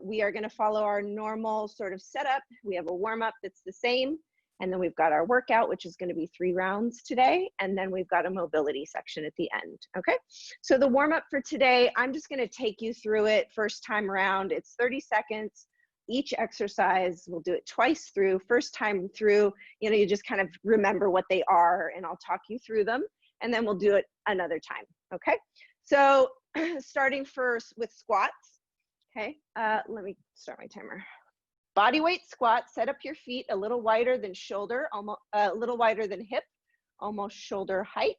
We are going to follow our normal sort of setup. We have a warm-up that's the same, and then we've got our workout, which is going to be 3 rounds today, and then we've got a mobility section at the end. Okay, so the warm-up for today, I'm just going to take you through it first time around. It's 30 seconds each exercise. We'll do it twice through. First time through, you just kind of remember what they are, and I'll talk you through them, and then we'll do it another time. Okay, so starting first with squats. Okay, let me start my timer. Body weight squat. Set up your feet a little wider than shoulder, almost a little wider than hip, almost shoulder height.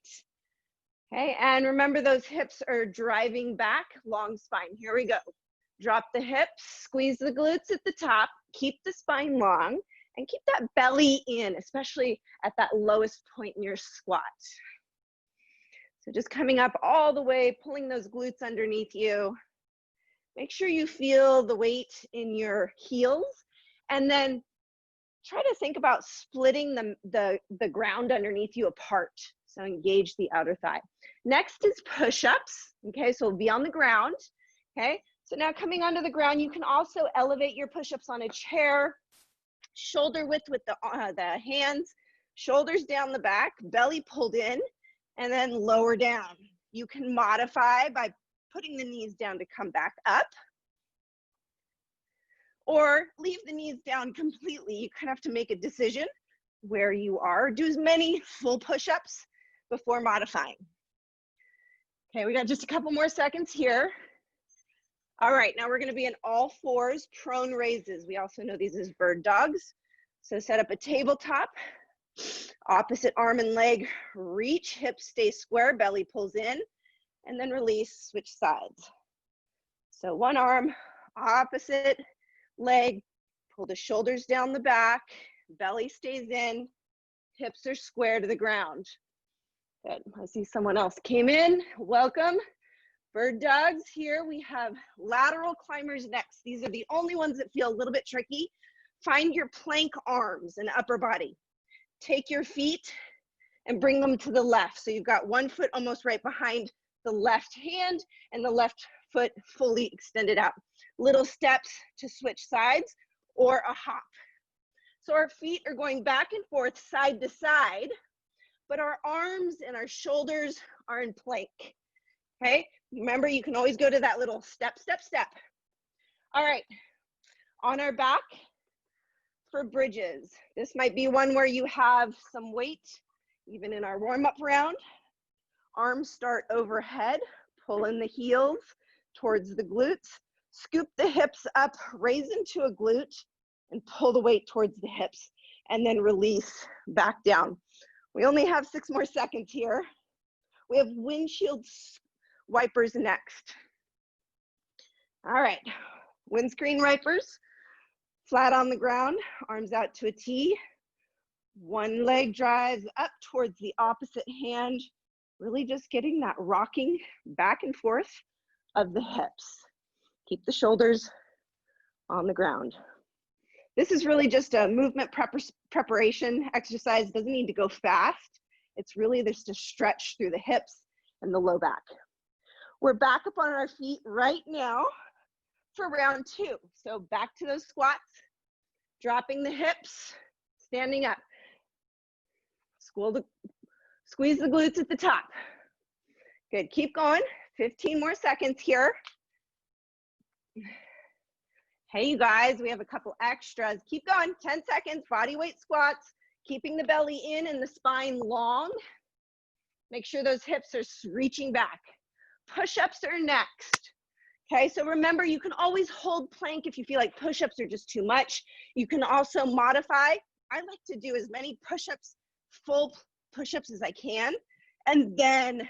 Okay, and remember those hips are driving back, long spine. Here we go. Drop the hips, squeeze the glutes at the top, keep the spine long, and keep that belly in, especially at that lowest point in your squat. So just coming up all the way, pulling those glutes underneath you. Make sure you feel the weight in your heels, and then try to think about splitting the ground underneath you apart. So engage the outer thigh. Next is push-ups. Okay, so we'll be on the ground. Okay, so now coming onto the ground, you can also elevate your push-ups on a chair, shoulder width with the hands, shoulders down the back, belly pulled in, and then lower down. You can modify by putting the knees down to come back up, or leave the knees down completely. You kind of have to make a decision where you are. Do as many full push-ups before modifying. Okay, we got just a couple more seconds here. All right, now we're gonna be in all fours, prone raises. We also know these as bird dogs. So set up a tabletop, opposite arm and leg, reach, hips stay square, belly pulls in, and then release, switch sides. So one arm, opposite leg, pull the shoulders down the back, belly stays in, hips are square to the ground. Good, I see someone else came in, welcome. Bird dogs, here we have lateral climbers next. These are the only ones that feel a little bit tricky. Find your plank arms and upper body. Take your feet and bring them to the left. So you've got one foot almost right behind the left hand and the left foot fully extended out. Little steps to switch sides or a hop. So our feet are going back and forth, side to side, but our arms and our shoulders are in plank. Okay, remember you can always go to that little step, step, step. All right, on our back for bridges. This might be one where you have some weight, even in our warm-up round. Arms start overhead, pull in the heels towards the glutes, scoop the hips up, raise into a glute, and pull the weight towards the hips, and then release back down. We only have 6 more seconds here. We have windshield wipers next. All right, windscreen wipers, flat on the ground, arms out to a T. One leg drives up towards the opposite hand, really just getting that rocking back and forth of the hips. Keep the shoulders on the ground. This is really just a movement preparation exercise. Doesn't need to go fast. It's really just a stretch through the hips and the low back. We're back up on our feet right now for round 2. So back to those squats, dropping the hips, standing up. Squeeze the glutes at the top. Good, keep going. 15 more seconds here. Hey, you guys, we have a couple extras. Keep going, 10 seconds, body weight squats, keeping the belly in and the spine long. Make sure those hips are reaching back. Push-ups are next. Okay, so remember, you can always hold plank if you feel like push-ups are just too much. You can also modify. I like to do as many push-ups, full push-ups as I can, and then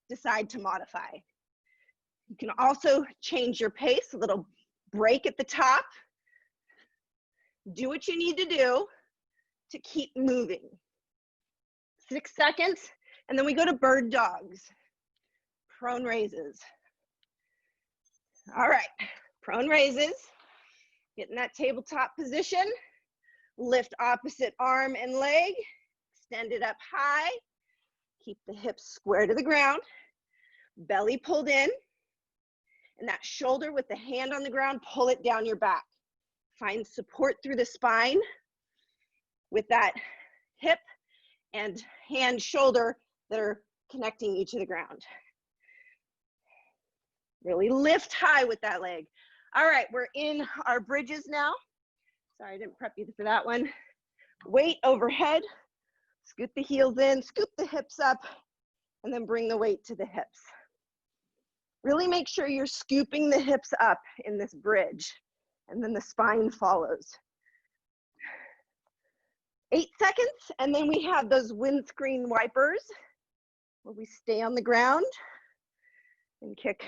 decide to modify. You can also change your pace, a little break at the top. Do what you need to do to keep moving. 6 seconds, and then we go to bird dogs. Prone raises. All right, prone raises. Get in that tabletop position. Lift opposite arm and leg. Extend it up high. Keep the hips square to the ground. Belly pulled in. And that shoulder with the hand on the ground, pull it down your back. Find support through the spine with that hip and hand shoulder that are connecting you to the ground. Really lift high with that leg. All right, we're in our bridges now. Sorry, I didn't prep you for that one. Weight overhead, scoot the heels in, scoop the hips up, and then bring the weight to the hips. Really make sure you're scooping the hips up in this bridge, and then the spine follows. 8 seconds, and then we have those windscreen wipers where we stay on the ground and kick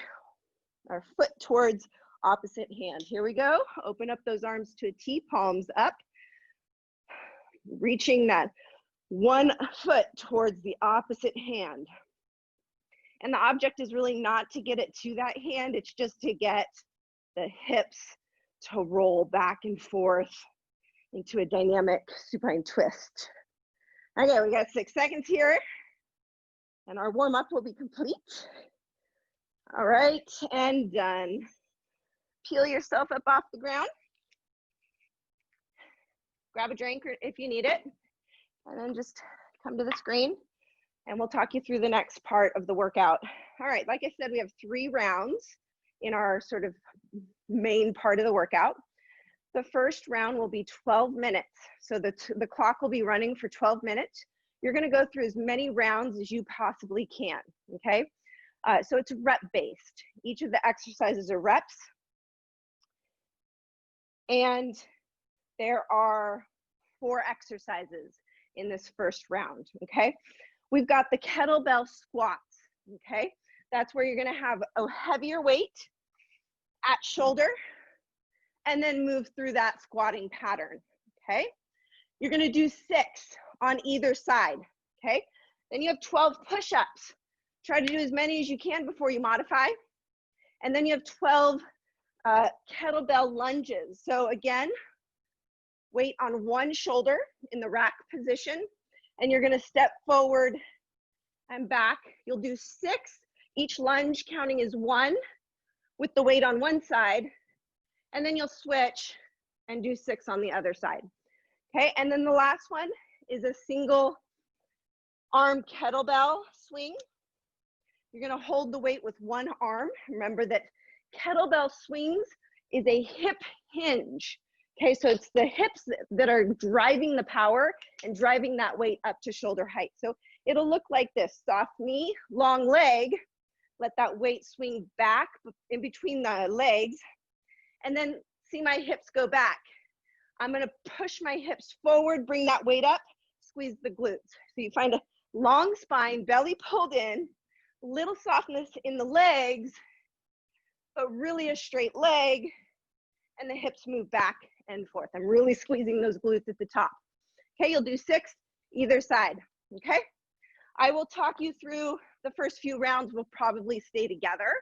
our foot towards opposite hand. Here we go. Open up those arms to a T, palms up. Reaching that one foot towards the opposite hand. And the object is really not to get it to that hand, it's just to get the hips to roll back and forth into a dynamic supine twist. Okay, we got 6 seconds here, and our warm-up will be complete. All right, and done. Peel yourself up off the ground. Grab a drink if you need it, and then just come to the screen, and we'll talk you through the next part of the workout. All right, like I said, we have 3 rounds in our sort of main part of the workout. The first round will be 12 minutes. So the clock will be running for 12 minutes. You're gonna go through as many rounds as you possibly can, okay? So it's rep-based. Each of the exercises are reps. And there are 4 exercises in this first round, okay? We've got the kettlebell squats, okay? That's where you're gonna have a heavier weight at shoulder and then move through that squatting pattern, okay? You're gonna do 6 on either side, okay? Then you have 12 push-ups. Try to do as many as you can before you modify. And then you have 12 kettlebell lunges. So again, weight on one shoulder in the rack position, and you're gonna step forward and back. You'll do 6, each lunge counting as 1 with the weight on one side, and then you'll switch and do 6 on the other side. Okay, and then the last one is a single arm kettlebell swing. You're gonna hold the weight with one arm. Remember that kettlebell swings is a hip hinge. Okay, so it's the hips that are driving the power and driving that weight up to shoulder height. So it'll look like this: soft knee, long leg, let that weight swing back in between the legs, and then see my hips go back. I'm gonna push my hips forward, bring that weight up, squeeze the glutes. So you find a long spine, belly pulled in, little softness in the legs, but really a straight leg, and the hips move back and forth. I'm really squeezing those glutes at the top. Okay, you'll do 6 either side, okay? I will talk you through the first few rounds. We'll probably stay together,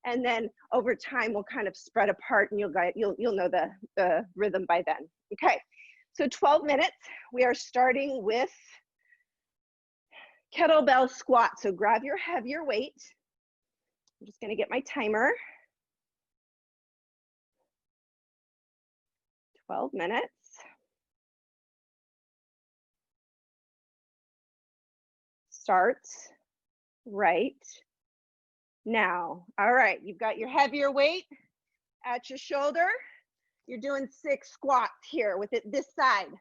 and then over time we'll kind of spread apart, and you'll know the rhythm by then. Okay, so 12 minutes. We are starting with kettlebell squat. So grab your heavier weight. I'm just gonna get my timer. 12 minutes. Starts right now. All right, you've got your heavier weight at your shoulder. You're doing 6 squats here with it this side.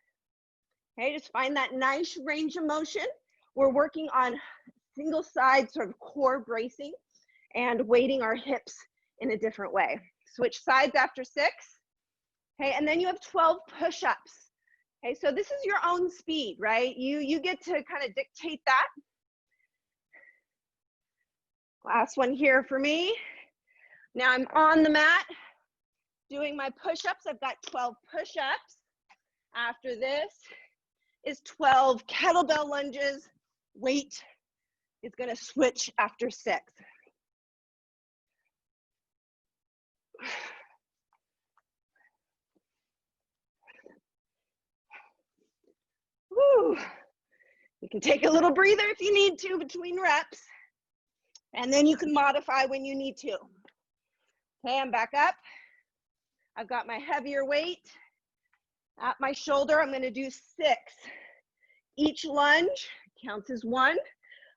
Okay, just find that nice range of motion. We're working on single side sort of core bracing and weighting our hips in a different way. Switch sides after 6. Okay, and then you have 12 push-ups. Okay, so this is your own speed, right? You get to kind of dictate that. Last one here for me. Now I'm on the mat doing my push-ups. I've got 12 push-ups. After this is 12 kettlebell lunges. Weight is gonna switch after 6. Woo. You can take a little breather if you need to between reps, and then you can modify when you need to. Okay, I'm back up. I've got my heavier weight at my shoulder. I'm gonna do 6. Each lunge counts as 1.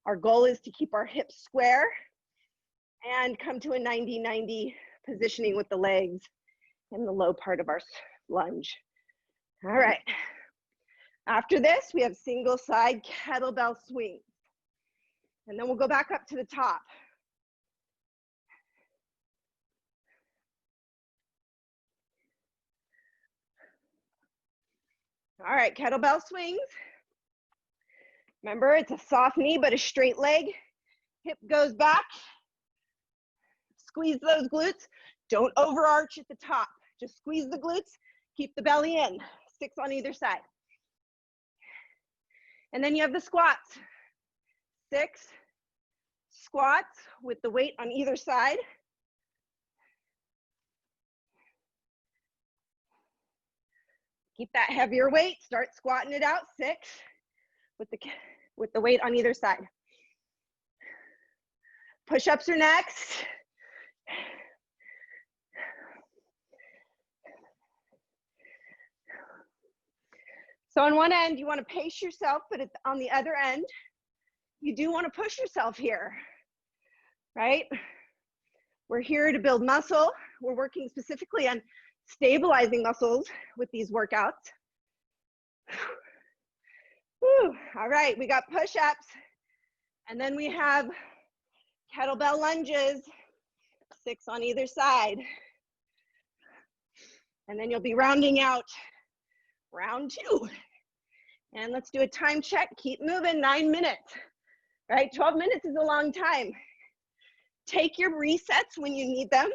Our goal is to keep our hips square and come to a 90-90 positioning with the legs in the low part of our lunge. All right. After this, we have single side kettlebell swings. And then we'll go back up to the top. All right, kettlebell swings. Remember, it's a soft knee, but a straight leg. Hip goes back. Squeeze those glutes. Don't overarch at the top. Just squeeze the glutes. Keep the belly in. 6 on either side. And then you have the squats. 6 squats with the weight on either side. Keep that heavier weight. Start squatting it out. 6 with the weight on either side. Push-ups are next. So on one end, you want to pace yourself, but on the other end, you do want to push yourself here, right? We're here to build muscle. We're working specifically on stabilizing muscles with these workouts. Whew. All right, we got push-ups, and then we have kettlebell lunges, 6 on either side. And then you'll be rounding out round 2. And let's do a time check. Keep moving, 9 minutes, right? 12 minutes is a long time. Take your resets when you need them.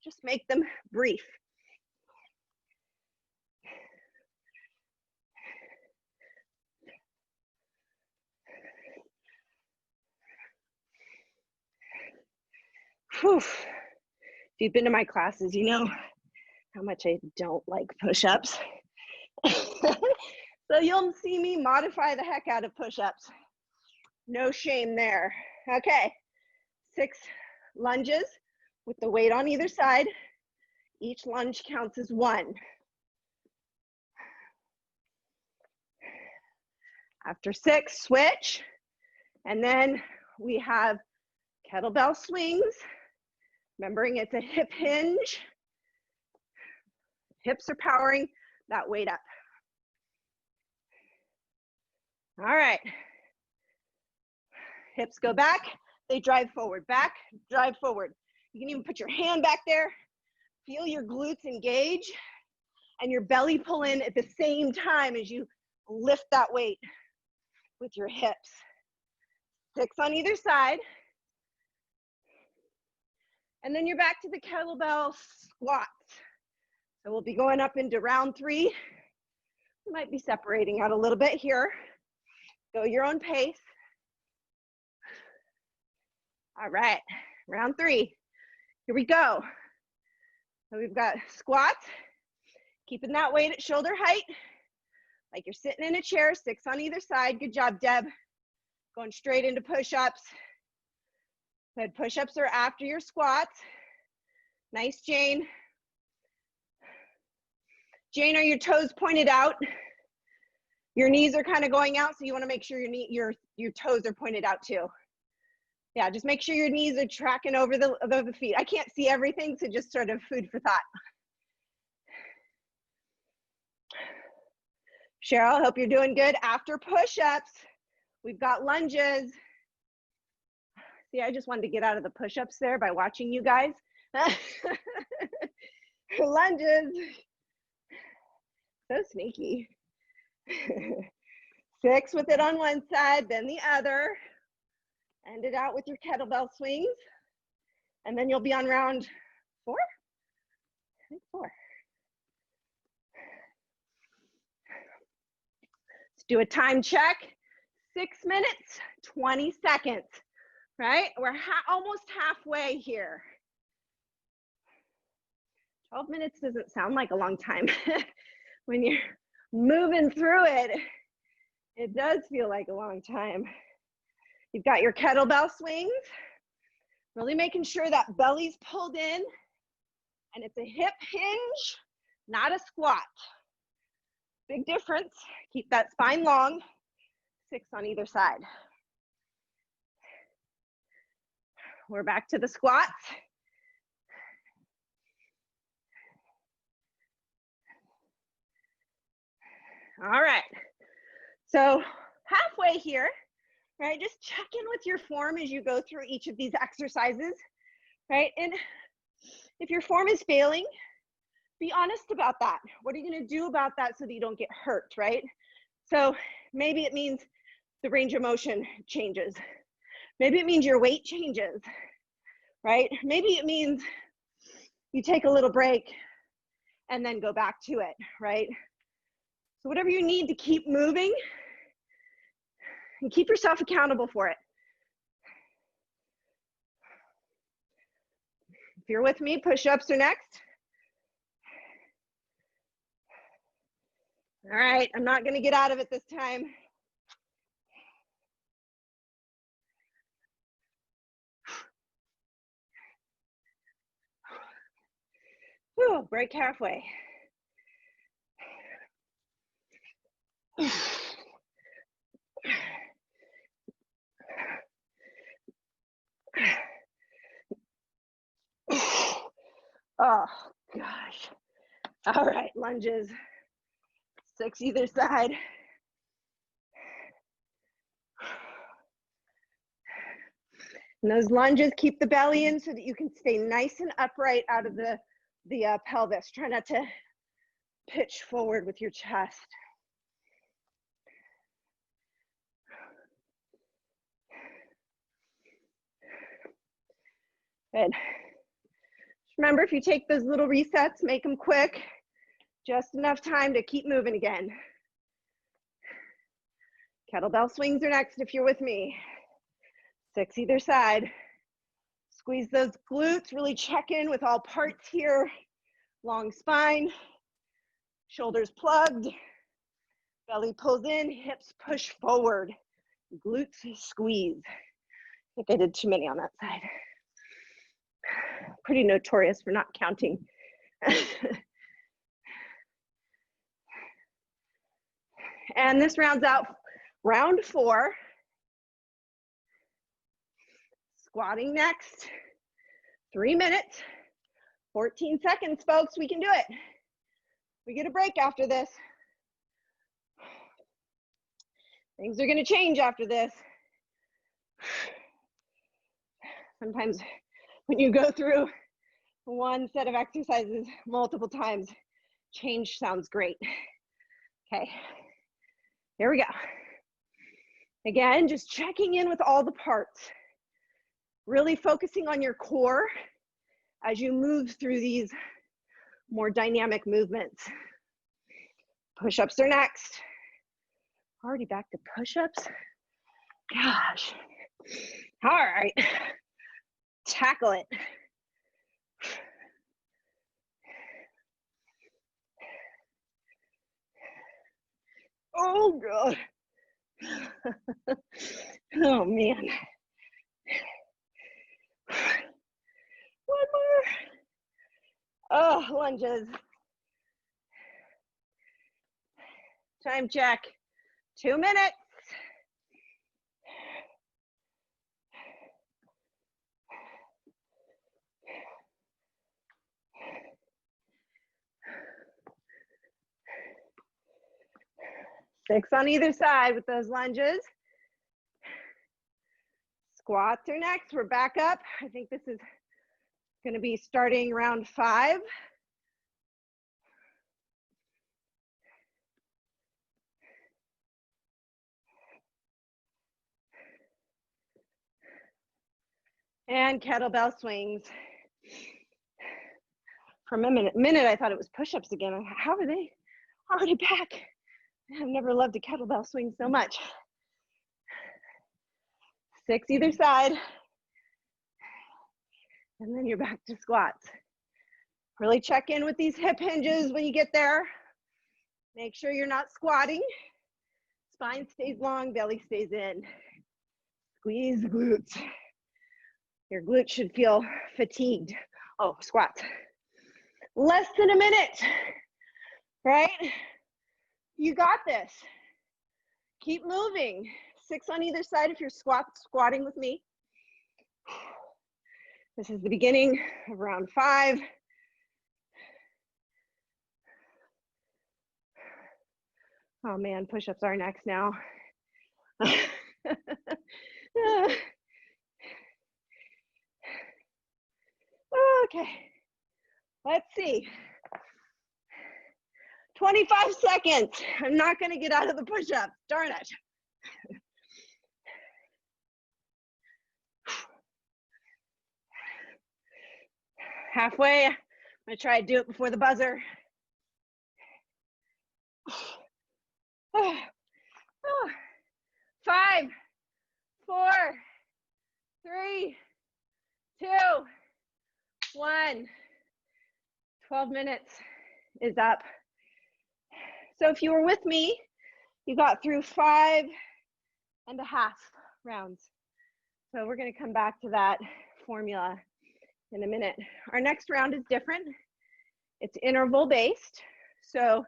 Just make them brief. Whew. If you've been to my classes, you know how much I don't like push-ups. So you'll see me modify the heck out of push-ups. No shame there. Okay, 6 lunges with the weight on either side. Each lunge counts as 1. After 6, switch. And then we have kettlebell swings. Remembering it's a hip hinge. Hips are powering that weight up. All right. Hips go back, they drive forward. Back, drive forward. You can even put your hand back there. Feel your glutes engage and your belly pull in at the same time as you lift that weight with your hips. 6 on either side. And then you're back to the kettlebell squats. So we'll be going up into round 3. We might be separating out a little bit here. Go your own pace. All right, round 3. Here we go. So we've got squats, keeping that weight at shoulder height, like you're sitting in a chair, 6 on either side. Good job, Deb. Going straight into push-ups. Good, push-ups are after your squats. Nice, Jane. Jane, are your toes pointed out? Your knees are kind of going out, so you want to make sure your toes are pointed out too. Yeah, just make sure your knees are tracking over the feet. I can't see everything, so just sort of food for thought. Cheryl, hope you're doing good. After push-ups, we've got lunges. See, I just wanted to get out of the push-ups there by watching you guys. Lunges. So sneaky. 6 with it on one side, then the other. End it out with your kettlebell swings. And then you'll be on round 4? I think 4. Let's do a time check. 6 minutes, 20 seconds, right? We're almost halfway here. 12 minutes doesn't sound like a long time. When you're moving through it, it does feel like a long time. You've got your kettlebell swings. Really making sure that belly's pulled in and it's a hip hinge, not a squat. Big difference. Keep that spine long. 6 on either side. We're back to the squats. All right. So halfway here, right? Just check in with your form as you go through each of these exercises, right? And if your form is failing, be honest about that. What are you going to do about that so that you don't get hurt, right? So maybe it means the range of motion changes. Maybe it means your weight changes, right? Maybe it means you take a little break and then go back to it, right? So whatever you need to keep moving and keep yourself accountable for it. If you're with me, push-ups are next. All right, I'm not gonna get out of it this time. Whew, break halfway. Oh, gosh. All right, lunges. 6 either side. And those lunges, keep the belly in so that you can stay nice and upright out of the pelvis. Try not to pitch forward with your chest. Good. Remember, if you take those little resets, make them quick, just enough time to keep moving again. Kettlebell swings are next if you're with me. 6 either side. Squeeze those glutes, really check in with all parts here. Long spine, shoulders plugged, belly pulls in, hips push forward, glutes squeeze. I think I did too many on that side. Pretty notorious for not counting. And this rounds out round 4. Squatting next. 3 minutes, 14 seconds, folks. We can do it. We get a break after this. Things are going to change after this. Sometimes when you go through one set of exercises multiple times, change sounds great. Okay, here we go. Again, just checking in with all the parts. Really focusing on your core as you move through these more dynamic movements. Push-ups are next. Already back to push-ups? Gosh. All right. Tackle it. Oh, God. Oh, man. One more. Oh, lunges. Time check. 2 minutes. Six on either side with those lunges. Squats are next. We're back up. I think this is going to be starting round 5. And kettlebell swings. For a minute, I thought it was push-ups again. How are they already back? I've never loved a kettlebell swing so much. 6 either side. And then you're back to squats. Really check in with these hip hinges when you get there. Make sure you're not squatting. Spine stays long, belly stays in. Squeeze the glutes. Your glutes should feel fatigued. Oh, squats. Less than a minute, right? You got this. Keep moving. 6 on either side if you're squatting with me. This is the beginning of round 5. Oh man, push-ups are next now. Okay, let's see. 25 seconds. I'm not gonna get out of the push-up, darn it. Halfway, I'm gonna try to do it before the buzzer. 5, 4, 3, 2, 1. 12 minutes is up. So if you were with me, you got through 5.5 rounds. So we're gonna come back to that formula in a minute. Our next round is different. It's interval based. So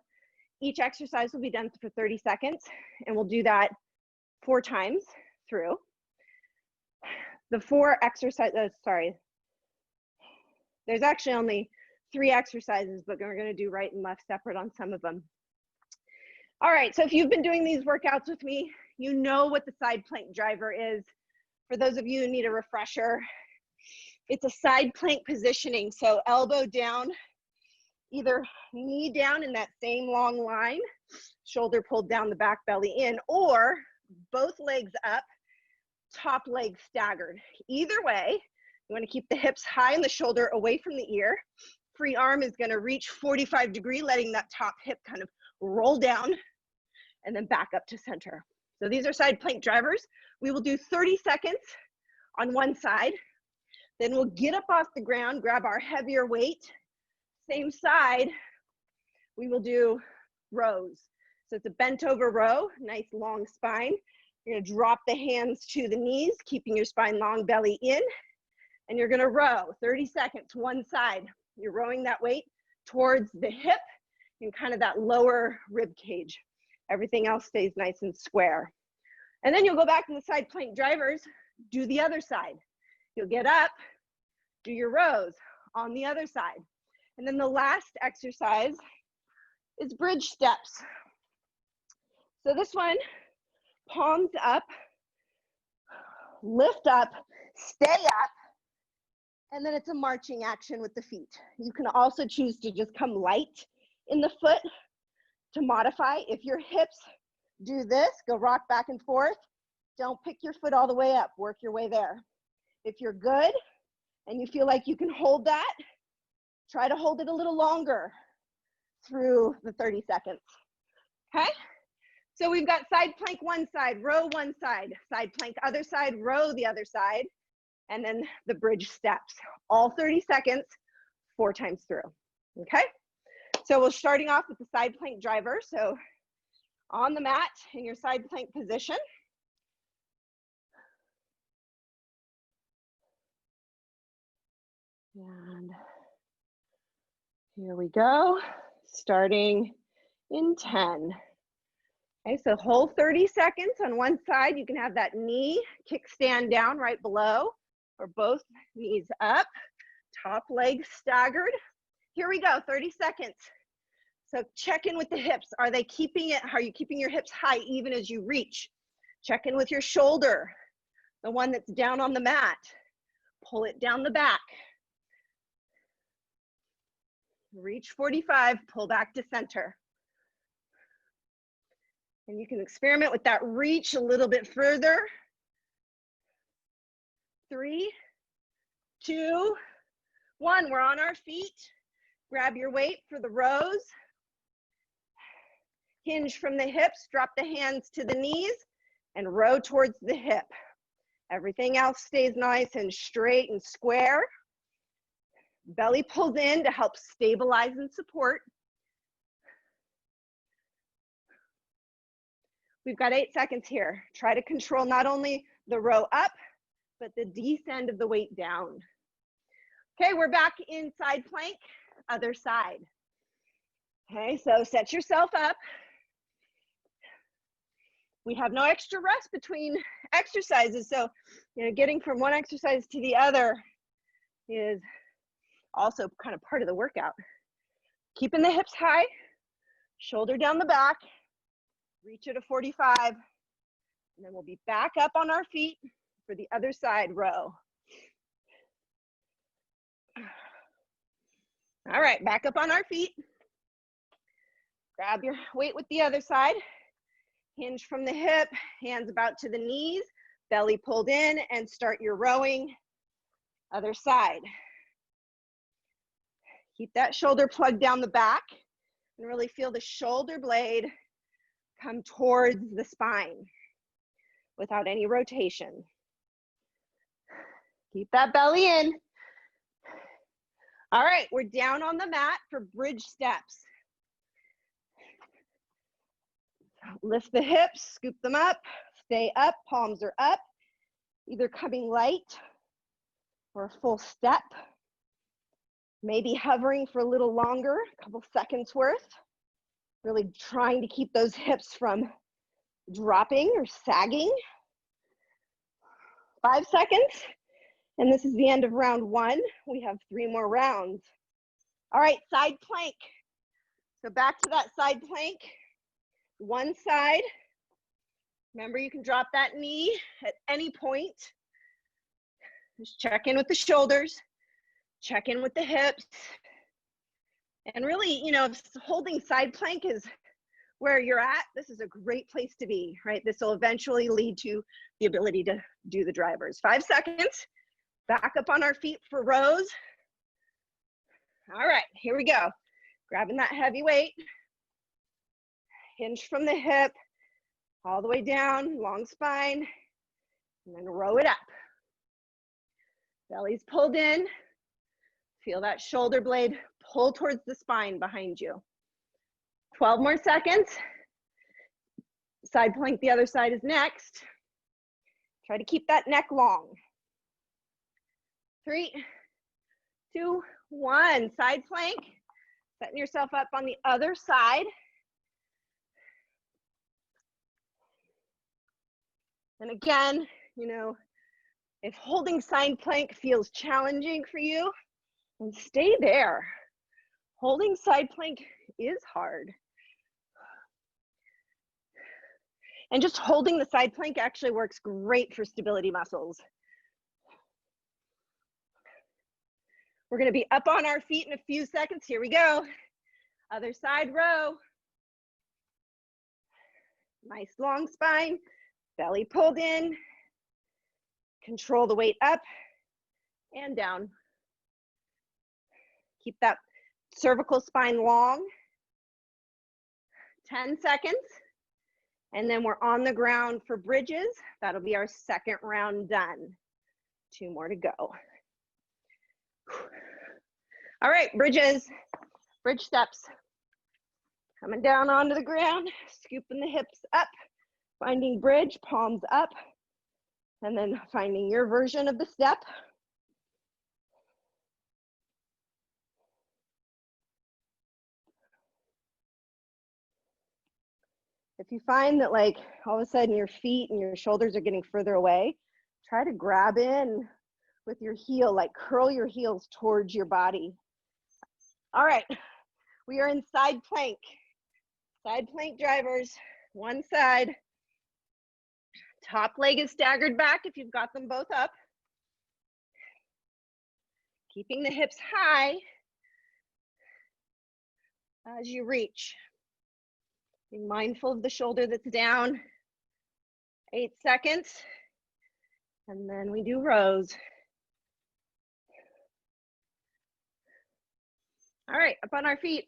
each exercise will be done for 30 seconds, and we'll do that 4 times through. The 4 exercises, there's actually only 3 exercises, but we're gonna do right and left separate on some of them. All right, so if you've been doing these workouts with me, you know what the side plank driver is. For those of you who need a refresher, it's a side plank positioning. So elbow down, either knee down in that same long line, shoulder pulled down, the back belly in, or both legs up, top leg staggered. Either way, you want to keep the hips high and the shoulder away from the ear. Free arm is going to reach 45 degree, letting that top hip kind of roll down and then back up to center. So these are side plank drivers. We will do 30 seconds on one side. Then we'll get up off the ground, grab our heavier weight. Same side, we will do rows. So it's a bent over row, nice long spine. You're gonna drop the hands to the knees, keeping your spine long, belly in, and you're gonna row 30 seconds, one side. You're rowing that weight towards the hip and kind of that lower rib cage. Everything else stays nice and square. And then you'll go back to the side plank drivers, do the other side. You'll get up, do your rows on the other side. And then the last exercise is bridge steps. So this one, palms up, lift up, stay up, and then it's a marching action with the feet. You can also choose to just come light in the foot to modify. If your hips do this, go rock back and forth, don't pick your foot all the way up, work your way there. If you're good and you feel like you can hold that, try to hold it a little longer through the 30 seconds, okay? So we've got side plank one side, row one side, side plank other side, row the other side, and then the bridge steps. All 30 seconds, 4 times through, okay? So we're starting off with the side plank driver. So on the mat in your side plank position. And here we go, starting in 10. Okay, so hold 30 seconds on one side. You can have that knee kickstand down right below, or both knees up, top leg staggered. Here we go, 30 seconds. So check in with the hips. Are they keeping it? Are you keeping your hips high even as you reach? Check in with your shoulder, the one that's down on the mat. Pull it down the back. Reach 45, pull back to center. And you can experiment with that reach a little bit further. 3, 2, 1, we're on our feet. Grab your weight for the rows. Hinge from the hips, drop the hands to the knees, and row towards the hip. Everything else stays nice and straight and square. Belly pulls in to help stabilize and support. We've got 8 seconds here. Try to control not only the row up, but the descend of the weight down. Okay, we're back in side plank, other side. Okay, so set yourself up. We have no extra rest between exercises, so getting from one exercise to the other is also kind of part of the workout. Keeping the hips high, shoulder down the back, reach at a 45, and then we'll be back up on our feet for the other side row. All right, back up on our feet. Grab your weight with the other side. Hinge from the hip, hands about to the knees, belly pulled in, and start your rowing. Other side. Keep that shoulder plugged down the back and really feel the shoulder blade come towards the spine without any rotation. Keep that belly in. All right, we're down on the mat for bridge steps. Lift the hips, scoop them up, stay up, palms are up, either coming light or a full step. Maybe hovering for a little longer, a couple seconds worth. Really trying to keep those hips from dropping or sagging. 5 seconds, and this is the end of round 1. We have 3 more rounds. All right, side plank. So back to that side plank. One side. Remember, you can drop that knee at any point. Just check in with the shoulders, check in with the hips. And really, if holding side plank is where you're at, this is a great place to be, right? This will eventually lead to the ability to do the drivers. 5 seconds, back up on our feet for rows. All right, here we go. Grabbing that heavy weight, hinge from the hip, all the way down, long spine, and then row it up. Belly's pulled in. Feel that shoulder blade pull towards the spine behind you. 12 more seconds. Side plank, the other side is next. Try to keep that neck long. 3, 2, 1. Side plank. Setting yourself up on the other side. And again, if holding side plank feels challenging for you, then stay there. Holding side plank is hard. And just holding the side plank actually works great for stability muscles. We're gonna be up on our feet in a few seconds. Here we go. Other side row. Nice long spine, belly pulled in. Control the weight up and down. Keep that cervical spine long. 10 seconds. And then we're on the ground for bridges. That'll be our second round done. 2 more to go. All right, bridges, bridge steps. Coming down onto the ground, scooping the hips up, finding bridge, palms up, and then finding your version of the step. If you find that all of a sudden your feet and your shoulders are getting further away, try to grab in with your heel, curl your heels towards your body. All right, we are in side plank. Side plank drivers, one side. Top leg is staggered back if you've got them both up. Keeping the hips high as you reach. Being mindful of the shoulder that's down. 8 seconds. And then we do rows. All right, up on our feet.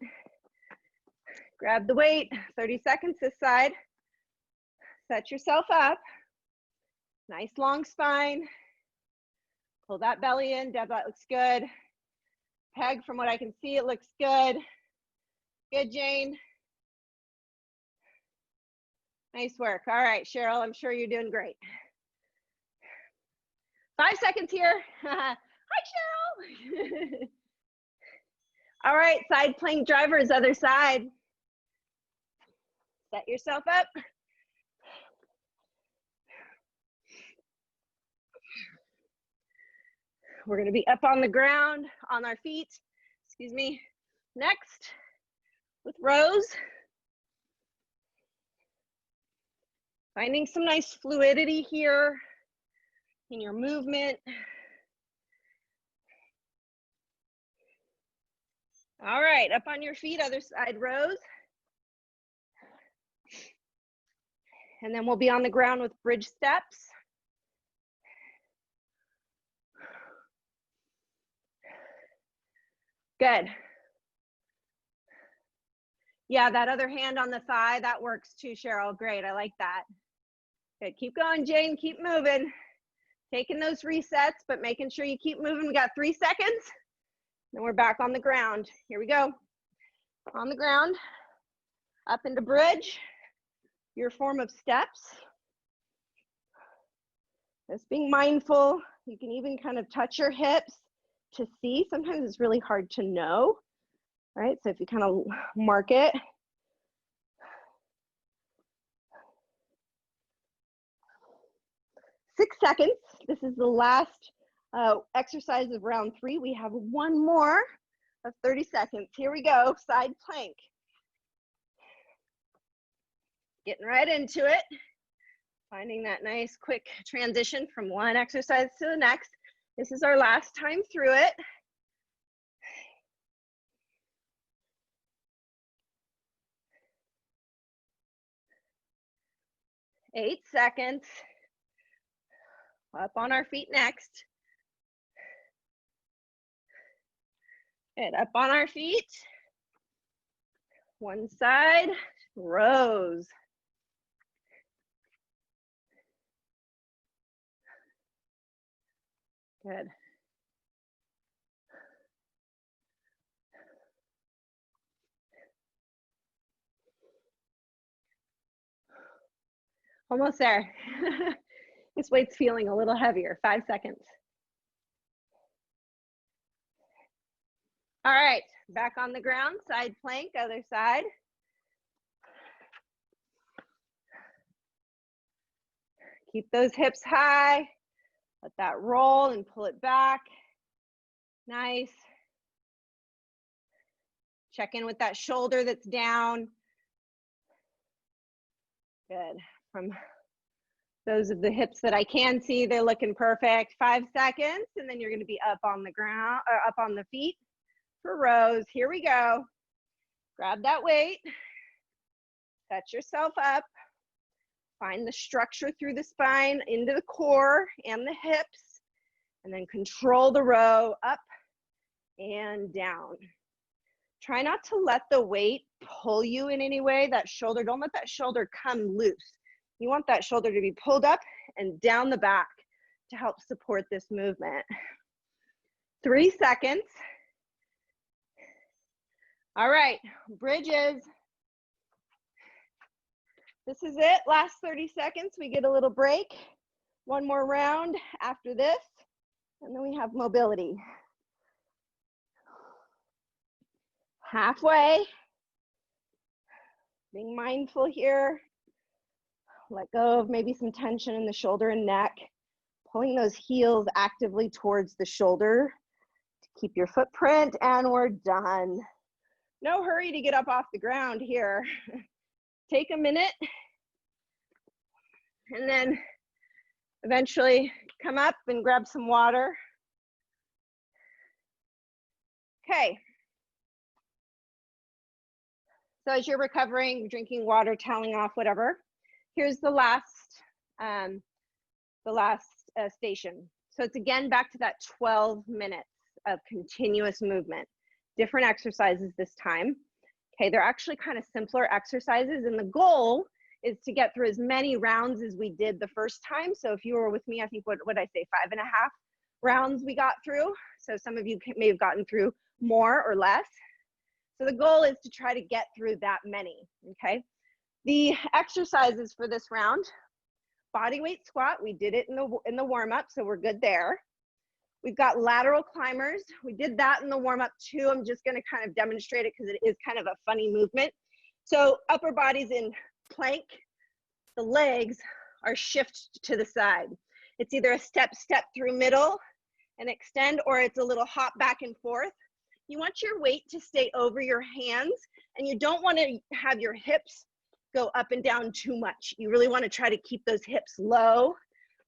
Grab the weight, 30 seconds this side. Set yourself up. Nice long spine. Pull that belly in. Deb, that looks good. Peg, from what I can see, it looks good. Good, Jane. Nice work. All right, Cheryl, I'm sure you're doing great. 5 seconds here. Hi, Cheryl. All right, side plank drivers, other side. Set yourself up. We're gonna be up on the ground, on our feet, excuse me. Next, with rows. Finding some nice fluidity here in your movement. All right, up on your feet, other side rows. And then we'll be on the ground with bridge steps. Good. Yeah, that other hand on the thigh, that works too, Cheryl. Great, I like that. Good, keep going, Jane, keep moving. Taking those resets, but making sure you keep moving. We got 3 seconds. Then we're back on the ground. Here we go. On the ground, up into bridge, your form of steps. Just being mindful. You can even kind of touch your hips to see. Sometimes it's really hard to know, right? So if you kind of mark it. Six seconds. This is the last exercise of round 3. We have one more of 30 seconds. Here we go, side plank. Getting right into it. Finding that nice quick transition from one exercise to the next. This is our last time through it. Eight seconds. Up on our feet next. Good, up on our feet. One side, rows. Good. Almost there. This weight's feeling a little heavier. 5 seconds. All right, back on the ground, side plank, other side. Keep those hips high. Let that roll and pull it back. Nice. Check in with that shoulder that's down. Good. From those of the hips that I can see, they're looking perfect. 5 seconds, and then you're gonna be up on the ground, or up on the feet for rows. Here we go. Grab that weight. Set yourself up. Find the structure through the spine, into the core and the hips, and then control the row up and down. Try not to let the weight pull you in any way. That shoulder, don't let that shoulder come loose. You want that shoulder to be pulled up and down the back to help support this movement. 3 seconds. All right, bridges. This is it, last 30 seconds. We get a little break. One more round after this, and then we have mobility. Halfway. Being mindful here. Let go of maybe some tension in the shoulder and neck. Pulling those heels actively towards the shoulder to keep your footprint, and we're done. No hurry to get up off the ground here. Take a minute, and then eventually come up and grab some water. Okay. So as you're recovering, drinking water, toweling off, whatever, here's the last station. So it's again back to that 12 minutes of continuous movement. Different exercises this time. Okay, they're actually kind of simpler exercises, and the goal is to get through as many rounds as we did the first time. So if you were with me, I think, what did I say, 5.5 rounds we got through. So some of you may have gotten through more or less. So the goal is to try to get through that many, okay? The exercises for this round body weight squat. We did it in the warm up, so we're good there. We've got lateral climbers. We did that in the warm up too. I'm just gonna kind of demonstrate it because it is kind of a funny movement. So upper body's in plank. The legs are shift to the side. It's either a step through middle and extend, or it's a little hop back and forth. You want your weight to stay over your hands, and you don't want to have your hips go up and down too much. You really want to try to keep those hips low,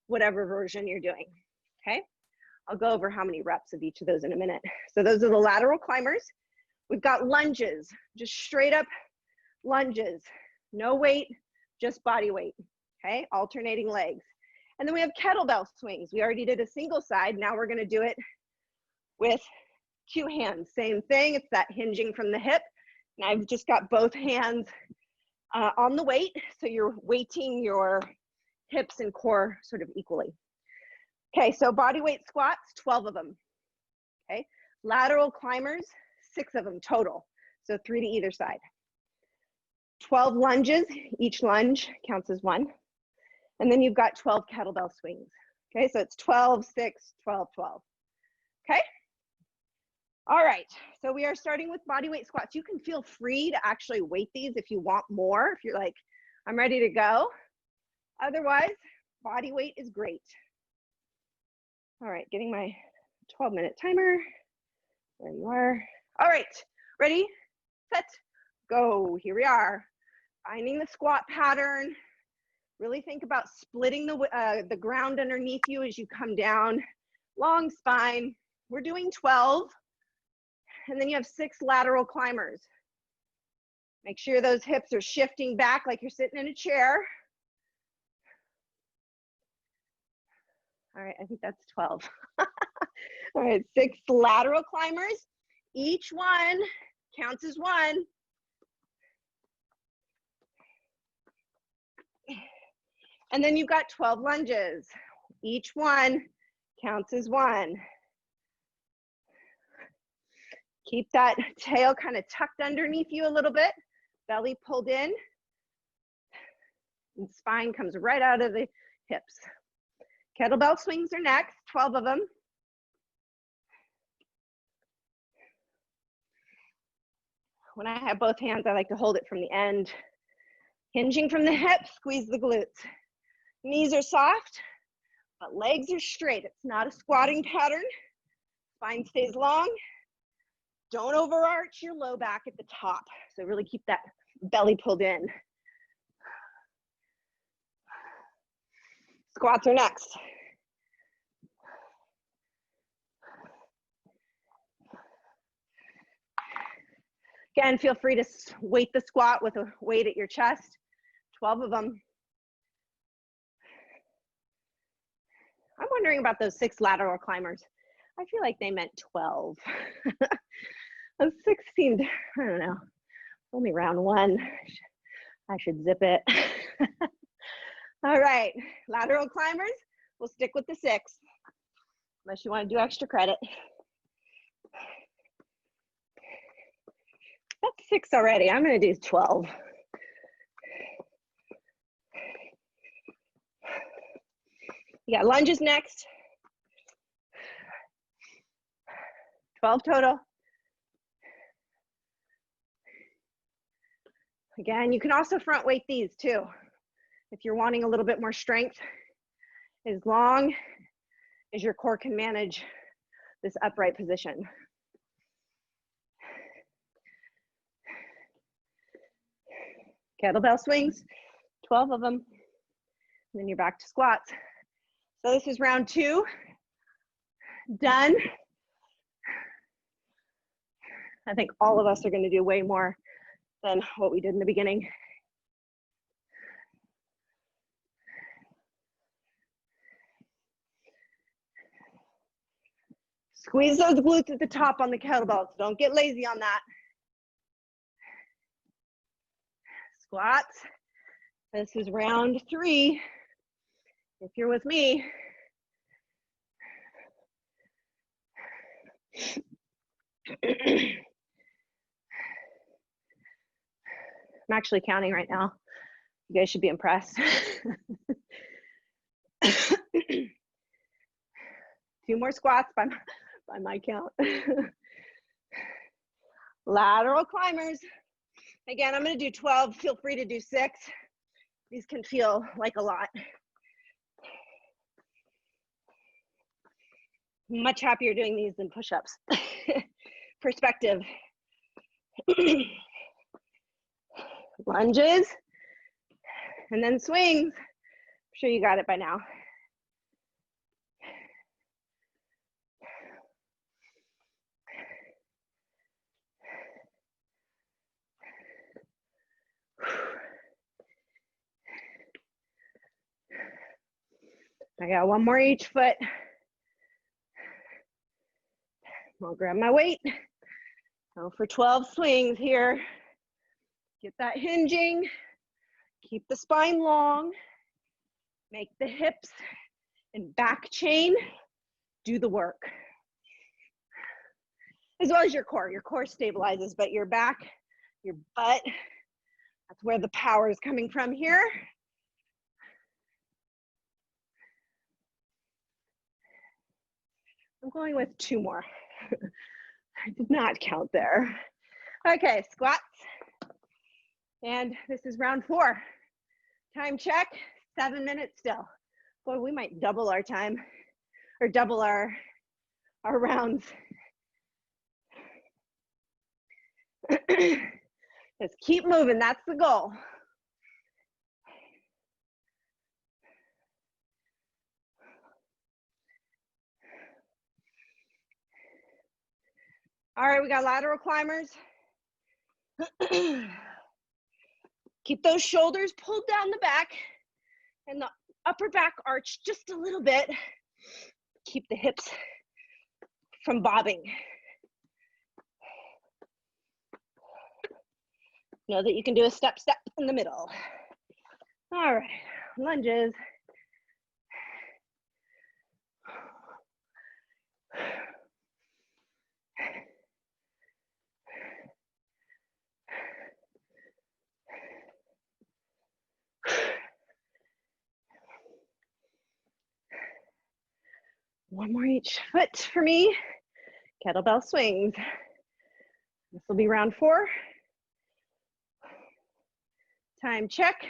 whatever version you're doing, okay? I'll go over how many reps of each of those in a minute. So those are the lateral climbers. We've got lunges, just straight up lunges. No weight, just body weight, okay? Alternating legs. And then we have kettlebell swings. We already did a single side. Now we're gonna do it with 2 hands. Same thing, it's that hinging from the hip. And I've just got both hands on the weight, so you're weighting your hips and core sort of equally. Okay, so body weight squats, 12 of them, okay? Lateral climbers, 6 of them total, so 3 to either side. 12 lunges, each lunge counts as 1. And then you've got 12 kettlebell swings, okay? So it's 12, 6, 12, 12, okay? All right, so we are starting with body weight squats. You can feel free to actually weight these if you want more, if you're like, I'm ready to go. Otherwise, body weight is great. All right, getting my 12-minute timer. There you are. All right, ready, set, go. Here we are, finding the squat pattern. Really think about splitting the ground underneath you as you come down. Long spine. We're doing 12. And then you have 6 lateral climbers. Make sure those hips are shifting back like you're sitting in a chair. All right, I think that's 12. All right, 6 lateral climbers. Each one counts as 1. And then you've got 12 lunges. Each one counts as 1. Keep that tail kind of tucked underneath you a little bit, belly pulled in, and spine comes right out of the hips. Kettlebell swings are next, 12 of them. When I have both hands, I like to hold it from the end. Hinging from the hips, squeeze the glutes. Knees are soft, but legs are straight. It's not a squatting pattern. Spine stays long. Don't overarch your low back at the top. So really keep that belly pulled in. Squats are next. Again, feel free to weight the squat with a weight at your chest. 12 of them. I'm wondering about those 6 lateral climbers. I feel like they meant 12. Those 6 seemed, I don't know, only round 1. I should zip it. All right, lateral climbers, we'll stick with the 6, unless you want to do extra credit. That's 6 already, I'm gonna do 12. You got lunges next. 12 total. Again, you can also front weight these too, if you're wanting a little bit more strength, as long as your core can manage this upright position. Kettlebell swings, 12 of them, and then you're back to squats. So this is round 2, done. I think all of us are gonna do way more than what we did in the beginning. Squeeze those glutes at the top on the kettlebells. Don't get lazy on that. Squats. This is round 3. If you're with me. I'm actually counting right now. You guys should be impressed. Two more squats by my count. Lateral climbers. Again, I'm going to do 12. Feel free to do 6. These can feel like a lot. Much happier doing these than push-ups. Perspective. Lunges. And then swings. I'm sure you got it by now. I got one more each foot. I'll grab my weight. Go for 12 swings here. Get that hinging. Keep the spine long. Make the hips and back chain do the work. As well as your core. Your core stabilizes, but your back, your butt, that's where the power is coming from here. I'm going with 2 more. I did not count there. Okay, squats. And this is round 4. Time check, 7 minutes still. Boy, we might double our time or double our rounds. Just keep moving, that's the goal. All right, we got lateral climbers. Keep those shoulders pulled down the back and the upper back arch just a little bit. Keep the hips from bobbing. Know that you can do a step in the middle. All right, lunges. One more each foot for me. Kettlebell swings. This will be round 4. Time check,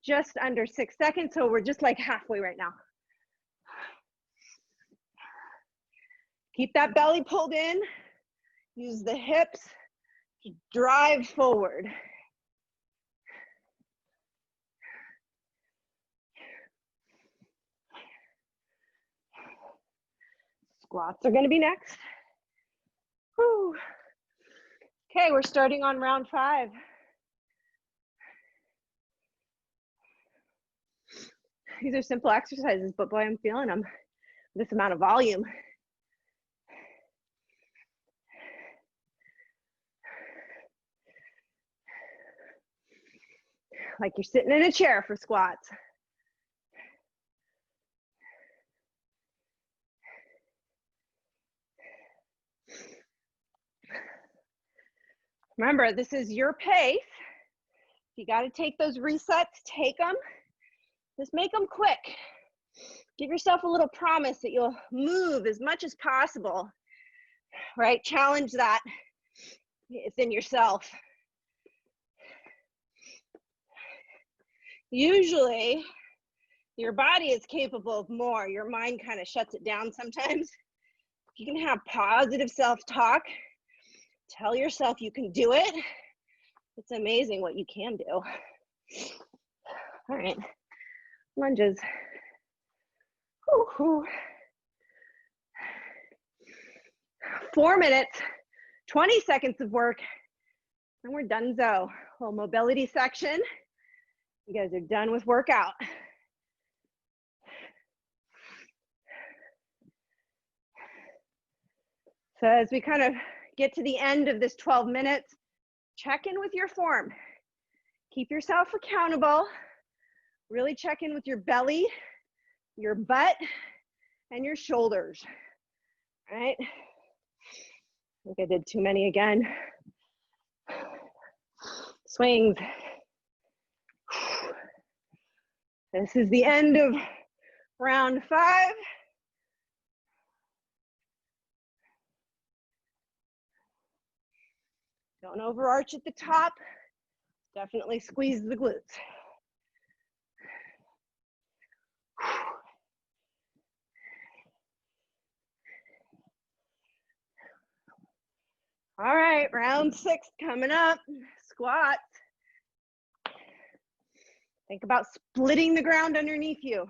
just under 6 seconds. So we're just like halfway right now. Keep that belly pulled in. Use the hips to drive forward. Squats are going to be next. Whew. Okay, we're starting on round 5. These are simple exercises, but boy, I'm feeling them. This amount of volume. Like you're sitting in a chair for squats. Remember, this is your pace. You got to take those resets, take them. Just make them quick. Give yourself a little promise that you'll move as much as possible, right? Challenge that within yourself. Usually, your body is capable of more. Your mind kind of shuts it down sometimes. You can have positive self-talk. Tell yourself you can do it. It's amazing what you can do. All right, lunges. Woo-hoo. 4 minutes, 20 seconds of work, and we're done-zo. Little mobility section. You guys are done with workout. So as we kind of get to the end of this 12 minutes, check in with your form. Keep yourself accountable. Really check in with your belly, your butt, and your shoulders. All right? I think I did too many again. Swings. This is the end of Round 5. Don't overarch at the top. Definitely squeeze the glutes. All right, round 6 coming up. Squats. Think about splitting the ground underneath you,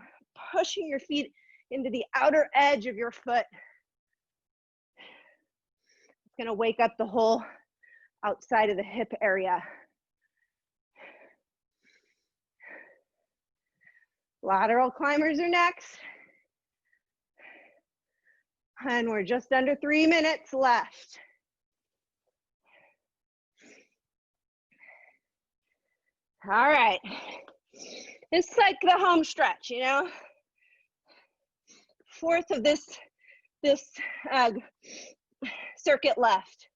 pushing your feet into the outer edge of your foot. It's going to wake up the whole outside of the hip area. Lateral climbers are next. And we're just under 3 minutes left. All right. It's like the home stretch, you know? Fourth of this circuit left.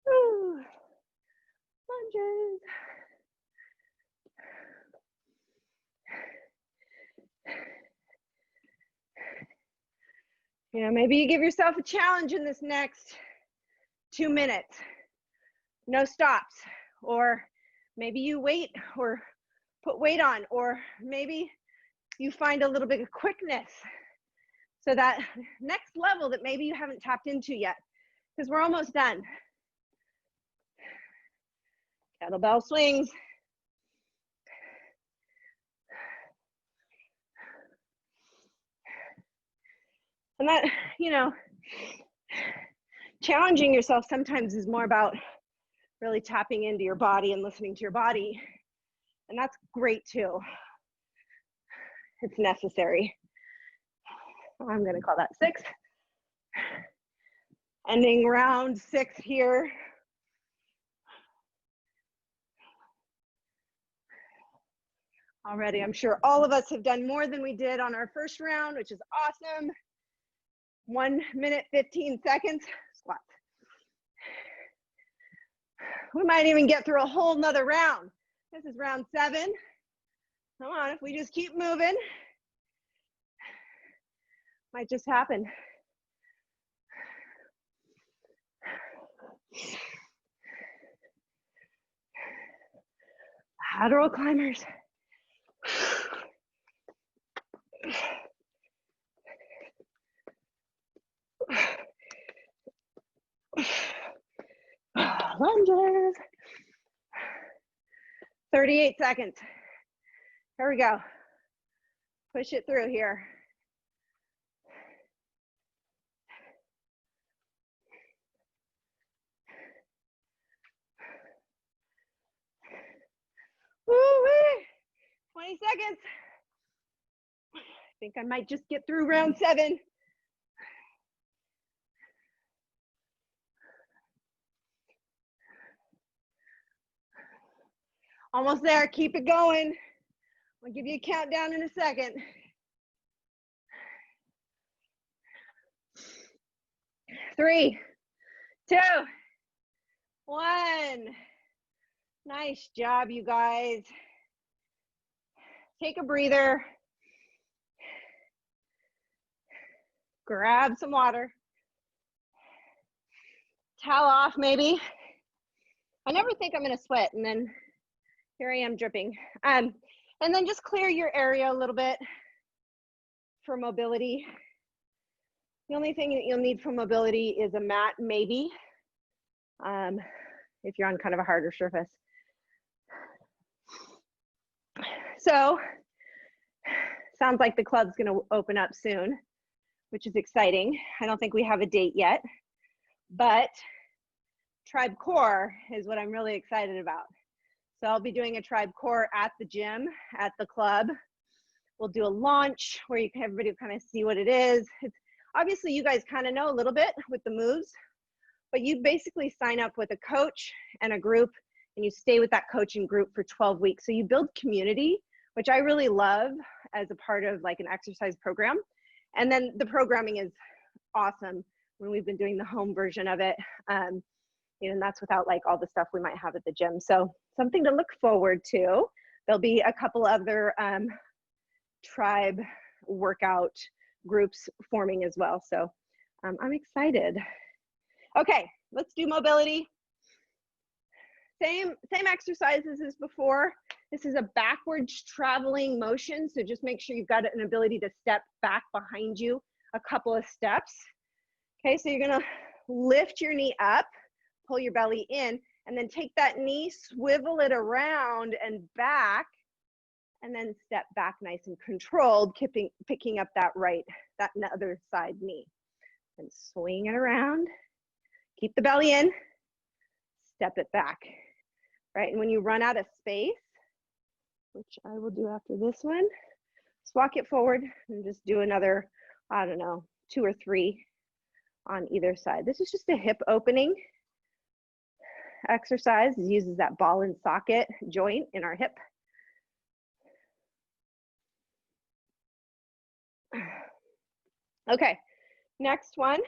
Woo. Lunges. You know, maybe you give yourself a challenge in this next 2 minutes. No stops. Or maybe you wait or put weight on, or maybe you find a little bit of quickness. So that next level that maybe you haven't tapped into yet, because we're almost done. Kettlebell swings. And that, you know, challenging yourself sometimes is more about really tapping into your body and listening to your body. And that's great too. It's necessary. I'm gonna call that 6. Ending round 6 here. Already, I'm sure all of us have done more than we did on our first round, which is awesome. 1 minute, 15 seconds, squats. We might even get through a whole nother round. This is round 7. Come on, if we just keep moving, might just happen. Lateral climbers. Lunges. 38 seconds. Here we go. Push it through here. Woo-wee. 20 seconds. I think I might just get through round 7. Almost there, keep it going. I'll give you a countdown in a second. 3, 2, 1. Nice job, you guys. Take a breather. Grab some water. Towel off, maybe. I never think I'm gonna sweat, and then here I am dripping. And then just clear your area a little bit for mobility. The only thing that you'll need for mobility is a mat, maybe, if you're on kind of a harder surface. So, sounds like the club's gonna open up soon, which is exciting. I don't think we have a date yet, but Tribe Core is what I'm really excited about. So I'll be doing a Tribe Core at the gym, at the club. We'll do a launch where you can, everybody kind of see what it is. It's, obviously you guys kind of know a little bit with the moves, but you basically sign up with a coach and a group, and you stay with that coach and group for 12 weeks. So you build community, which I really love as a part of like an exercise program. And then the programming is awesome when we've been doing the home version of it. And that's without like all the stuff we might have at the gym. So something to look forward to. There'll be a couple other tribe workout groups forming as well. So I'm excited. Okay, let's do mobility. Same exercises as before. This is a backwards traveling motion. So just make sure you've got an ability to step back behind you a couple of steps. Okay, so you're gonna lift your knee up, pull your belly in, and then take that knee, swivel it around and back, and then step back nice and controlled, picking up that other side knee. And swing it around, keep the belly in, step it back, right? And when you run out of space, which I will do after this one, just walk it forward and just do another, I don't know, 2 or 3 on either side. This is just a hip opening exercise. It uses that ball and socket joint in our hip. Okay, next one.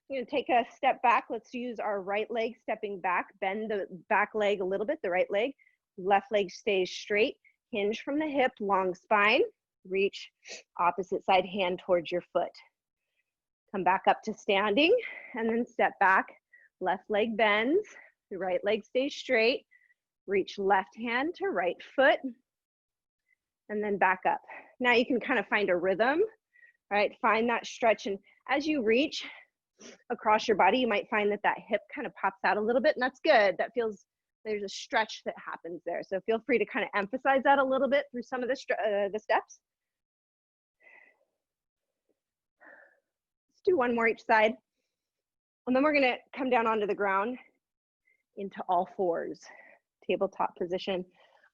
I'm gonna take a step back. Let's use our right leg stepping back. Bend the back leg a little bit, the right leg. Left leg stays straight. Hinge from the hip, long spine. Reach opposite side hand towards your foot. Come back up to standing and then step back. Left leg bends, the right leg stays straight. Reach left hand to right foot and then back up. Now you can kind of find a rhythm, right? Find that stretch, and as you reach across your body, you might find that that hip kind of pops out a little bit, and that's good. That feels, there's a stretch that happens there. So feel free to kind of emphasize that a little bit through some of the steps. Let's do one more each side. And then we're gonna come down onto the ground into all fours, tabletop position.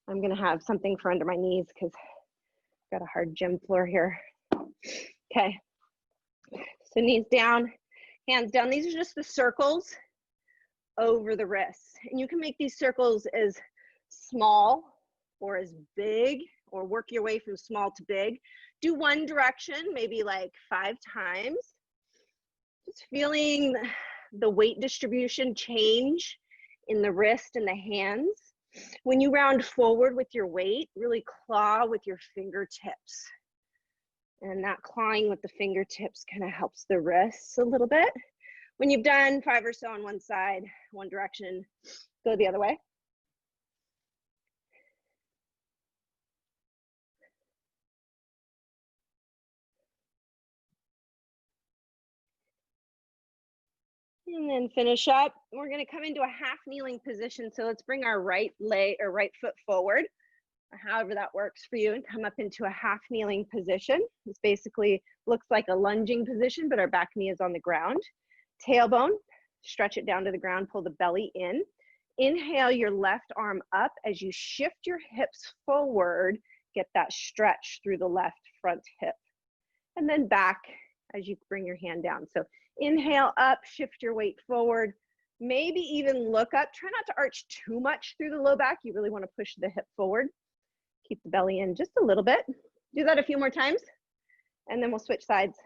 I'm gonna have something for under my knees because I've got a hard gym floor here. Okay, so knees down, hands down. These are just the circles over the wrists. And you can make these circles as small or as big, or work your way from small to big. Do one direction, maybe like 5 times. Just feeling the weight distribution change in the wrist and the hands. When you round forward with your weight, really claw with your fingertips. And that clawing with the fingertips kind of helps the wrists a little bit. When you've done 5 or so on one side, one direction, go the other way. And then finish up. We're going to come into a half kneeling position. So let's bring our right leg or right foot forward, or however that works for you, and come up into a half kneeling position. This basically looks like a lunging position, but our back knee is on the ground. Tailbone, stretch it down to the ground, pull the belly in. Inhale your left arm up as you shift your hips forward, get that stretch through the left front hip. And then back as you bring your hand down. So inhale up, shift your weight forward, maybe even look up. Try not to arch too much through the low back. You really want to push the hip forward. Keep the belly in just a little bit. Do that a few more times, and then we'll switch sides.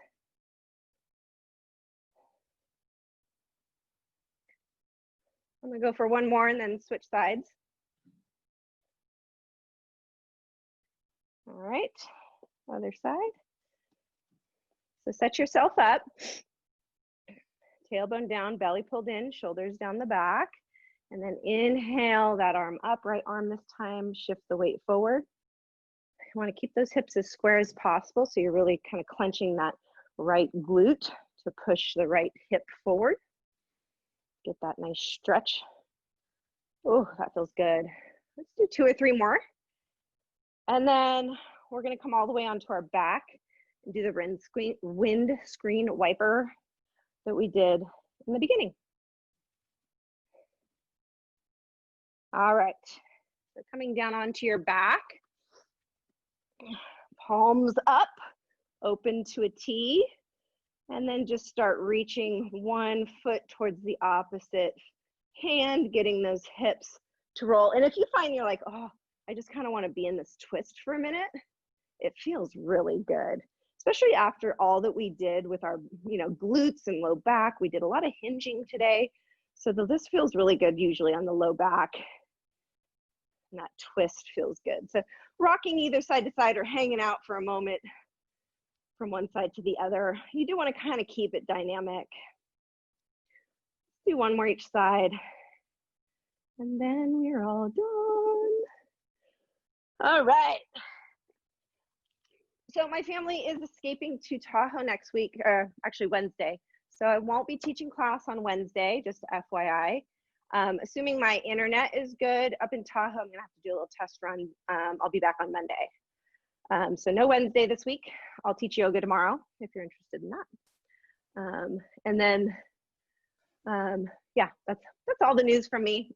I'm gonna go for one more and then switch sides. All right, other side. So set yourself up. Tailbone down, belly pulled in, shoulders down the back. And then inhale that arm up, right arm this time, shift the weight forward. You want to keep those hips as square as possible, so you're really kind of clenching that right glute to push the right hip forward. Get that nice stretch. Oh, that feels good. Let's do 2 or 3 more. And then we're going to come all the way onto our back and do the windscreen wiper that we did in the beginning. All right, so coming down onto your back, palms up, open to a T, and then just start reaching one foot towards the opposite hand, getting those hips to roll. And if you find you're like, oh, I just kind of want to be in this twist for a minute, it feels really good, especially after all that we did with our, glutes and low back. We did a lot of hinging today. So this feels really good usually on the low back. And that twist feels good. So rocking either side to side or hanging out for a moment from one side to the other. You do want to kind of keep it dynamic. Do one more each side. And then we're all done. All right. So my family is escaping to Tahoe next week, or actually Wednesday. So I won't be teaching class on Wednesday, just FYI. Assuming my internet is good up in Tahoe, I'm gonna have to do a little test run. I'll be back on Monday. So no Wednesday this week. I'll teach yoga tomorrow if you're interested in that. And then, yeah, that's all the news from me.